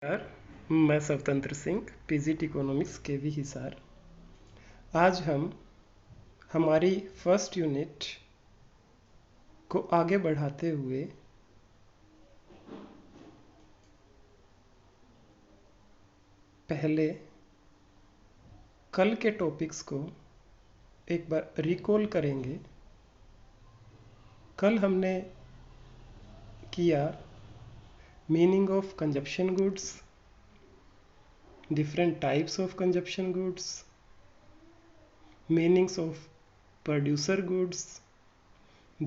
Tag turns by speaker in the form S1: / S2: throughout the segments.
S1: यार, मैं स्वतंत्र सिंह पीजीटी इकोनॉमिक्स के वी हिसार। आज हम हमारी फर्स्ट यूनिट को आगे बढ़ाते हुए पहले कल के टॉपिक्स को एक बार रिकॉल करेंगे। कल हमने किया meaning of consumption goods, different types of consumption goods, meanings of producer goods,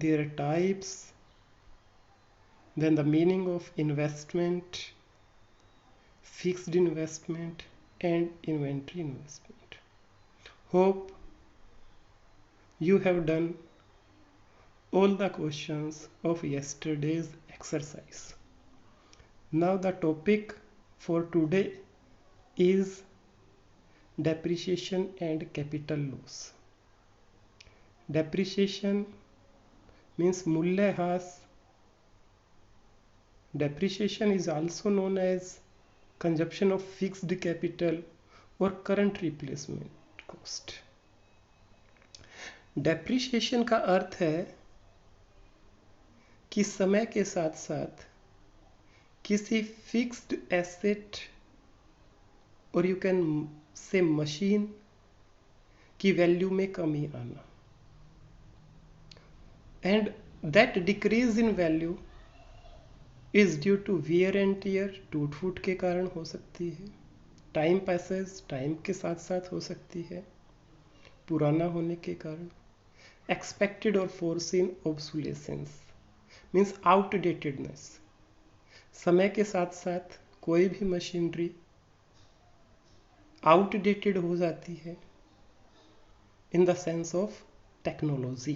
S1: their types, then the meaning of investment, fixed investment, and inventory investment. Hope you have done all the questions of yesterday's exercise. Now the topic for today is depreciation and capital loss. Depreciation means मूल्यह्रास. Depreciation is also known as consumption of fixed capital or current replacement cost. Depreciation का अर्थ है कि समय के साथ साथ किसी fixed asset और यू कैन से मशीन की वैल्यू में कमी आना, and that decrease in value is due to wear and tear, टूट फूट के कारण हो सकती है, टाइम पैसेज, टाइम के साथ साथ हो सकती है, पुराना होने के कारण, एक्सपेक्टेड और फोरसीन ऑब्सोलेसेंस मीन्स आउटडेटेडनेस. समय के साथ साथ कोई भी मशीनरी आउटडेटेड हो जाती है in the sense of technology.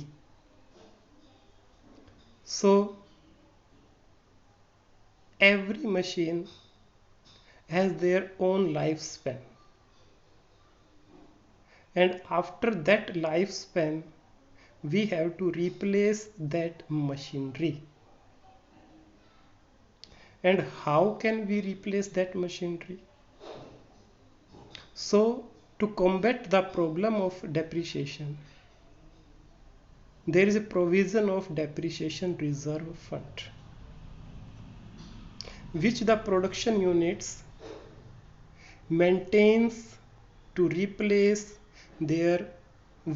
S1: So every machine has their own lifespan, and after that lifespan we have to replace that machinery. And how can we replace that machinery? So to combat the problem of depreciation, there is a provision of depreciation reserve fund, which the production units maintains to replace their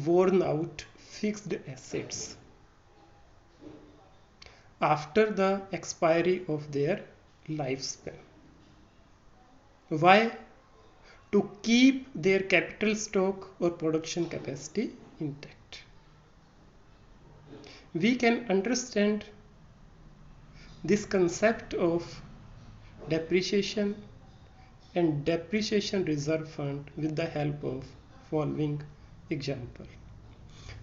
S1: worn out fixed assets after the expiry of their lifespan. Why? To keep their capital stock or production capacity intact. We can understand this concept of depreciation and depreciation reserve fund with the help of following example.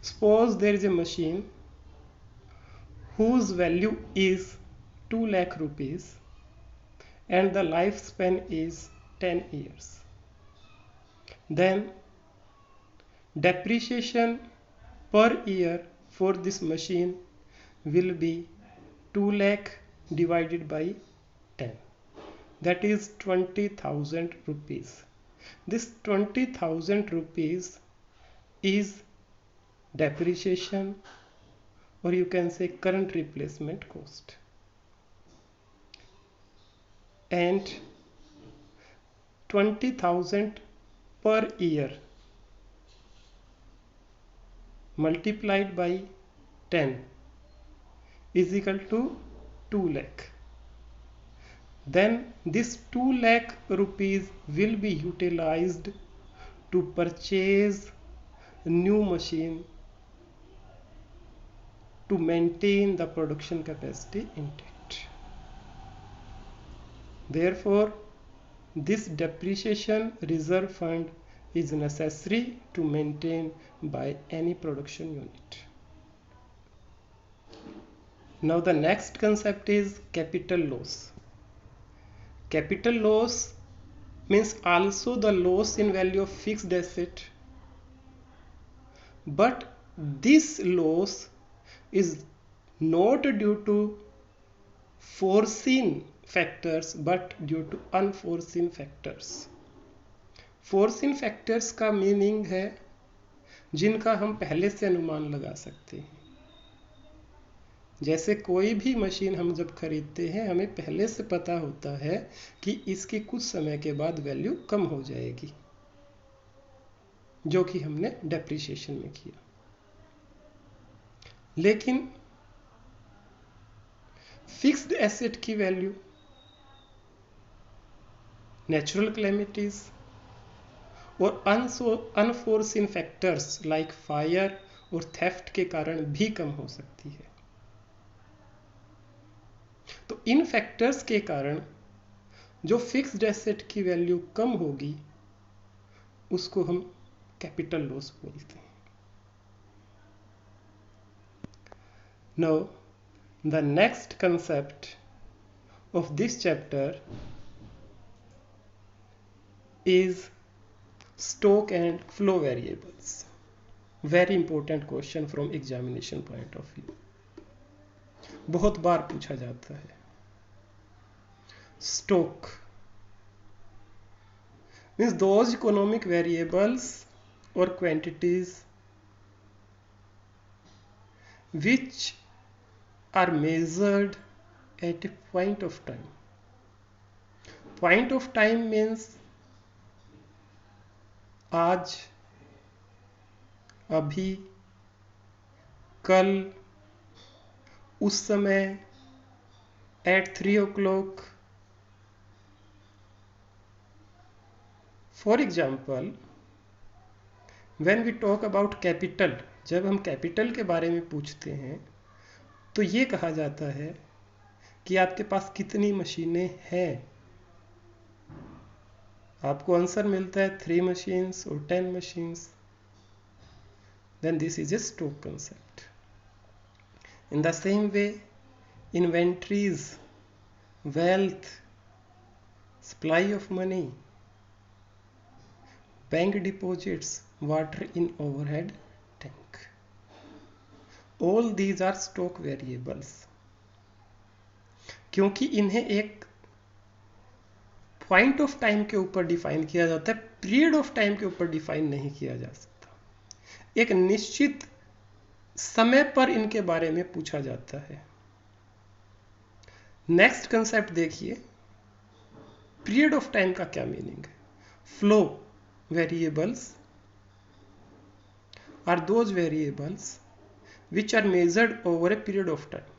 S1: Suppose there is a machine whose value is 2 lakh rupees and the lifespan is 10 years. Then depreciation per year for this machine will be 2 lakh divided by 10, that is 20,000 rupees. This 20,000 rupees is depreciation, or you can say current replacement cost, and 20,000 per year multiplied by 10 is equal to 2 lakh. Then this 2 lakh rupees will be utilized to purchase a new machine to maintain the production capacity intact. Therefore, this depreciation reserve fund is necessary to maintain by any production unit. Now the next concept is capital loss. Capital loss means also the loss in value of fixed asset, but this loss is not due to foreseen factors but due to unforeseen factors. Foreseen factors का meaning है जिनका हम पहले से अनुमान लगा सकते हैं। जैसे कोई भी मशीन हम जब खरीदते हैं हमें पहले से पता होता है कि इसकी कुछ समय के बाद वैल्यू कम हो जाएगी, जो कि हमने डेप्रिसिएशन में किया। लेकिन फिक्स्ड एसेट की वैल्यू नेचुरल कैलेमिटीज और अनफोर्सिन फैक्टर्स लाइक फायर और थेफ्ट के कारण भी कम हो सकती है। तो इन फैक्टर्स के कारण जो फिक्स्ड एसेट की वैल्यू कम होगी उसको हम कैपिटल लॉस बोलते हैं। Now the next concept of this chapter is stock and flow variables. Very important question from examination point of view. बहुत बार पूछा जाता है। Stock means those economic variables or quantities which are measured at a point of time. Point of time means आज, अभी, कल, उस समय, at 3 o'clock. For example, when we talk about capital, जब हम कैपिटल के बारे में पूछते हैं तो ये कहा जाता है कि आपके पास कितनी मशीनें हैं। आपको आंसर मिलता है 3 मशीन्स और 10 machines, then this is a stock concept. In the same way inventories, wealth, supply of money, bank deposits, water in overhead tank, all these are stock variables. क्योंकि इन्हें एक पॉइंट ऑफ टाइम के ऊपर define किया जाता है, period of time के ऊपर डिफाइन नहीं किया जा सकता। एक निश्चित समय पर इनके बारे में पूछा जाता है। नेक्स्ट कंसेप्ट देखिए, पीरियड ऑफ टाइम का क्या मीनिंग है। Flow variables are those variables which are measured over a period of time.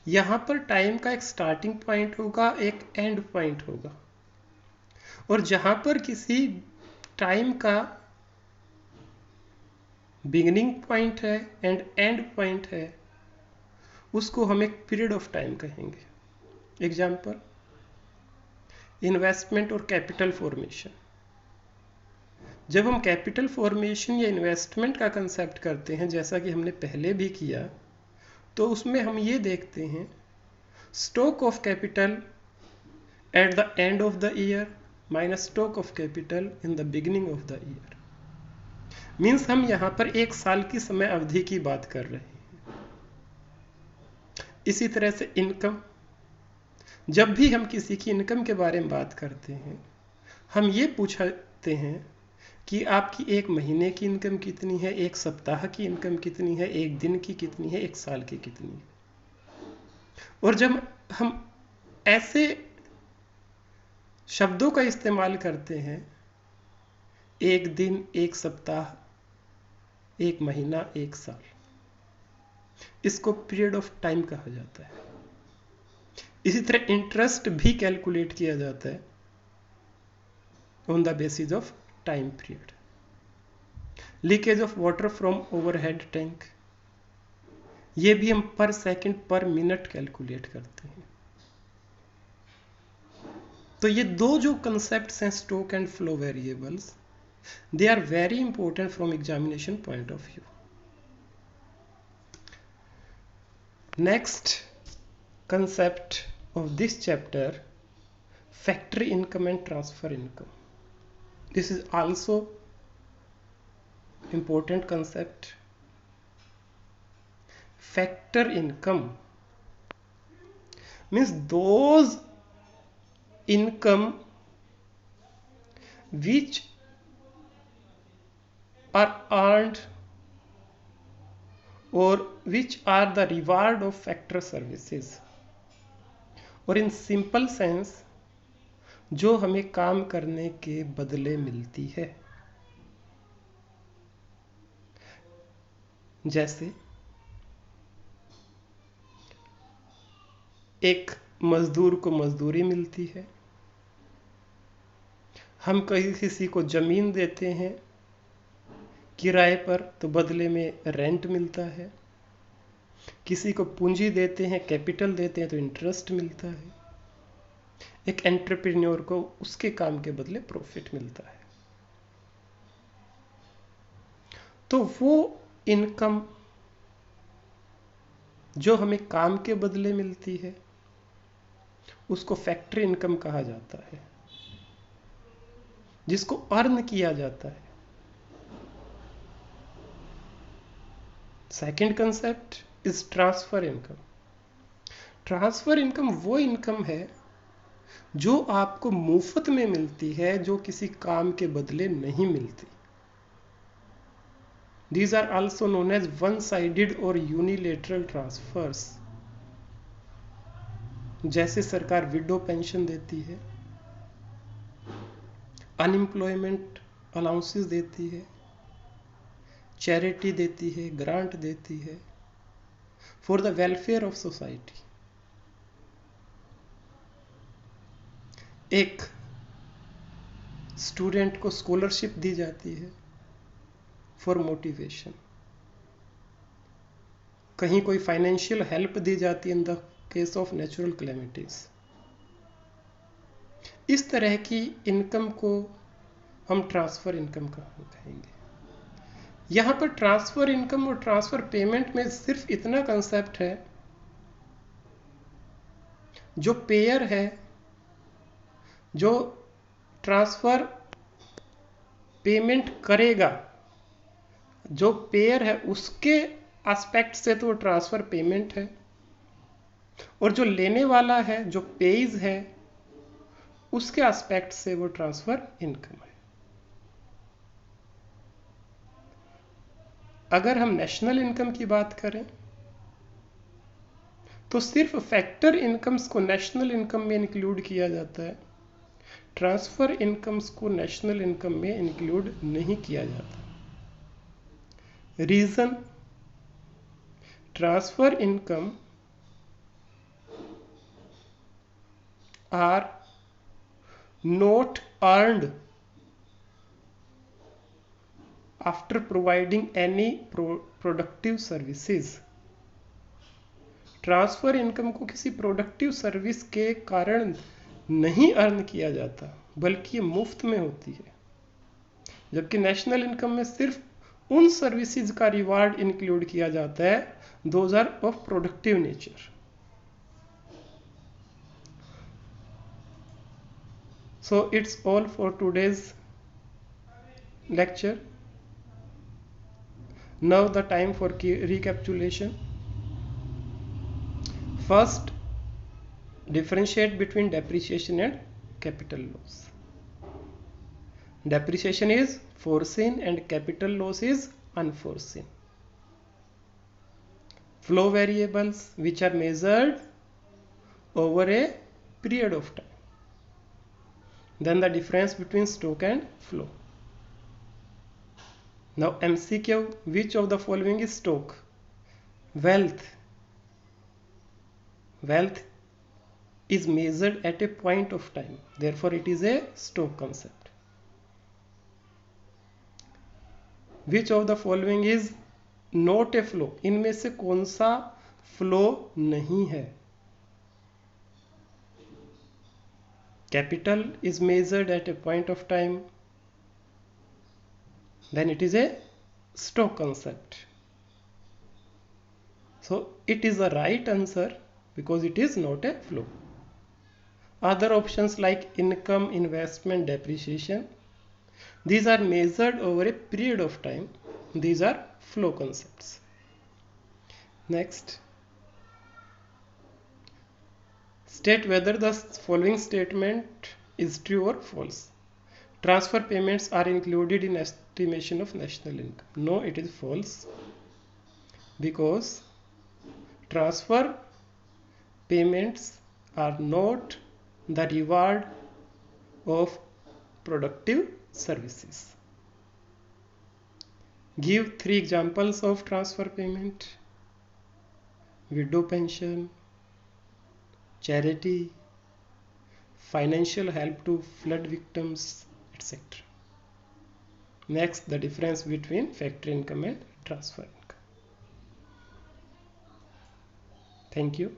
S1: यहां पर टाइम का एक स्टार्टिंग पॉइंट होगा, एक एंड पॉइंट होगा, और जहां पर किसी टाइम का बिगिनिंग पॉइंट है एंड एंड पॉइंट है उसको हम एक पीरियड ऑफ टाइम कहेंगे। एग्जाम्पल, इन्वेस्टमेंट और कैपिटल फॉर्मेशन। जब हम कैपिटल फॉर्मेशन या इन्वेस्टमेंट का कंसेप्ट करते हैं, जैसा कि हमने पहले भी किया, तो उसमें हम ये देखते हैं stock of capital at the end of the year minus stock of capital in the beginning of the year. Means हम यहां पर एक साल की समय अवधि की बात कर रहे हैं। इसी तरह से इनकम, जब भी हम किसी की इनकम के बारे में बात करते हैं हम ये पूछते हैं कि आपकी एक महीने की इनकम कितनी है, एक सप्ताह की इनकम कितनी है, एक दिन की कितनी है, एक साल की कितनी है। और जब हम ऐसे शब्दों का इस्तेमाल करते हैं, एक दिन, एक सप्ताह, एक महीना, एक साल, इसको पीरियड ऑफ टाइम कहा जाता है। इसी तरह इंटरेस्ट भी कैलकुलेट किया जाता है on the basis of time period. Leakage of water from overhead tank, ये भी हम पर सेकंड पर मिनट कैलकुलेट करते हैं। तो ये दो जो कंसेप्ट्स हैं stock and flow variables, they are very important from examination point of view. Next concept of this chapter, factory income and transfer income. This is also important concept. Factor income means those income which are earned or which are the reward of factor services, और in simple sense जो हमें काम करने के बदले मिलती है। जैसे एक मजदूर को मजदूरी मिलती है, हम किसी को जमीन देते हैं किराए पर तो बदले में रेंट मिलता है, किसी को पूंजी देते हैं, कैपिटल देते हैं तो इंटरेस्ट मिलता है, एक एंटरप्रेन्योर को उसके काम के बदले प्रॉफिट मिलता है। तो वो इनकम जो हमें काम के बदले मिलती है उसको फैक्टरी इनकम कहा जाता है, जिसको अर्न किया जाता है। Second concept is transfer income. Transfer income वो इनकम है जो आपको मुफ्त में मिलती है, जो किसी काम के बदले नहीं मिलती। These are also known as one-sided or unilateral transfers। जैसे सरकार विडो पेंशन देती है, अनएम्प्लॉयमेंट अलाउंसेस देती है, चैरिटी देती है, ग्रांट देती है for the welfare of society. एक स्टूडेंट को स्कॉलरशिप दी जाती है फॉर मोटिवेशन, कहीं कोई फाइनेंशियल हेल्प दी जाती है in the case of natural calamities. इस तरह की इनकम को हम ट्रांसफर इनकम कहेंगे। यहां पर ट्रांसफर इनकम और ट्रांसफर पेमेंट में सिर्फ इतना कंसेप्ट है, जो पेयर है, जो ट्रांसफर पेमेंट करेगा, जो पेयर है उसके एस्पेक्ट से तो वो ट्रांसफर पेमेंट है, और जो लेने वाला है, जो पेज है, उसके एस्पेक्ट से वो ट्रांसफर इनकम है। अगर हम नेशनल इनकम की बात करें तो सिर्फ फैक्टर इनकम्स को नेशनल इनकम में इंक्लूड किया जाता है, ट्रांसफर इनकम्स को नेशनल इनकम में इंक्लूड नहीं किया जाता। Reason, transfer income are not earned after providing any productive services। Transfer income को किसी प्रोडक्टिव सर्विस के कारण नहीं अर्न किया जाता, बल्कि ये मुफ्त में होती है। जबकि नेशनल इनकम में सिर्फ उन सर्विसेज का रिवार्ड इंक्लूड किया जाता है, those are of productive nature. So it's all for today's lecture. Now the time for recapitulation. First, differentiate between depreciation and capital loss. Depreciation is foreseen and capital loss is unforeseen. Flow variables which are measured over a period of time. Then the difference between stock and flow. Now MCQ, which of the following is stock? Wealth. Wealth is measured at a point of time, therefore it is a stock concept. Which of the following is not a flow? इनमें से कौन सा flow नहीं है? Capital is measured at a point of time, then it is a stock concept. So it is the right answer because it is not a flow. Other options like income, investment, depreciation, these are measured over a period of time. These are flow concepts. Next, State whether the following statement is true or false. Transfer payments are included in estimation of national income. No, it is false, because transfer payments are not the reward of productive services. Give 3 examples of transfer payment: widow pension, charity, financial help to flood victims, etc. Next, the difference between factory income and transfer income. Thank you.